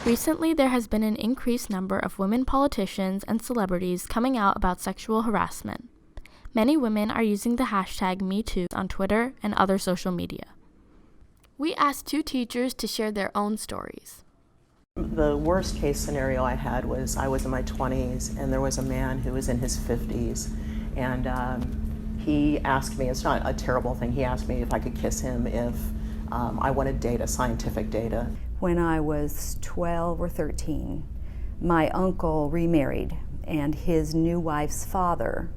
Recently, there has been an increased number of women politicians and celebrities coming out about sexual harassment. Many women are using the hashtag MeToo on Twitter and other social media. We asked 2 teachers to share their own stories. The worst case scenario I had was I was in my 20s and there was a man who was in his 50s, and he asked me, it's not a terrible thing, he asked me if I could kiss him if I wanted data, scientific data. When I was 12 or 13, my uncle remarried, and his new wife's father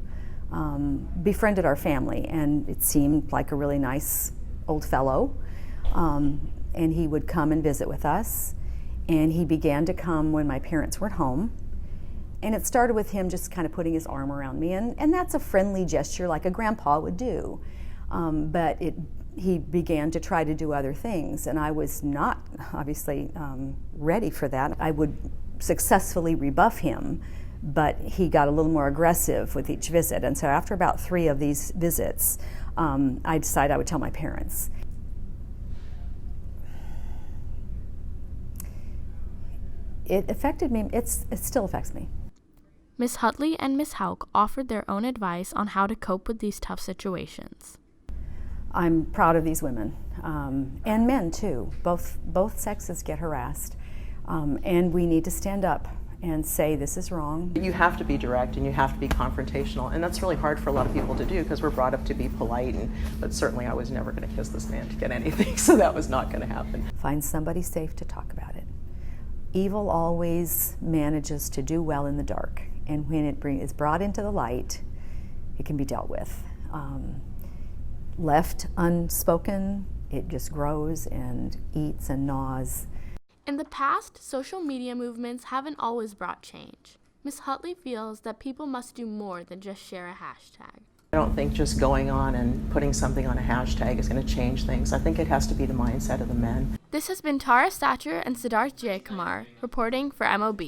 befriended our family, and it seemed like a really nice old fellow. And he would come and visit with us, and he began to come when my parents weren't home. And it started with him just kind of putting his arm around me, and that's a friendly gesture like a grandpa would do. But he began to try to do other things, and I was not obviously ready for that. I would successfully rebuff him, but he got a little more aggressive with each visit. And so after about 3 of these visits, I decided I would tell my parents. It affected me. It still affects me. Ms. Hutley and Ms. Hauk offered their own advice on how to cope with these tough situations. I'm proud of these women, and men too. Both sexes get harassed, and we need to stand up and say this is wrong. You have to be direct and you have to be confrontational, and that's really hard for a lot of people to do because we're brought up to be polite, but certainly I was never going to kiss this man to get anything, so that was not going to happen. Find somebody safe to talk about it. Evil always manages to do well in the dark, and when it is brought into the light, it can be dealt with. Left unspoken, it just grows and eats and gnaws. In the past, social media movements haven't always brought change. Ms. Hutley feels that people must do more than just share a hashtag. I don't think just going on and putting something on a hashtag is going to change things. I think it has to be the mindset of the men. This has been Tara Stacher and Siddharth Jayakumar reporting for MOB.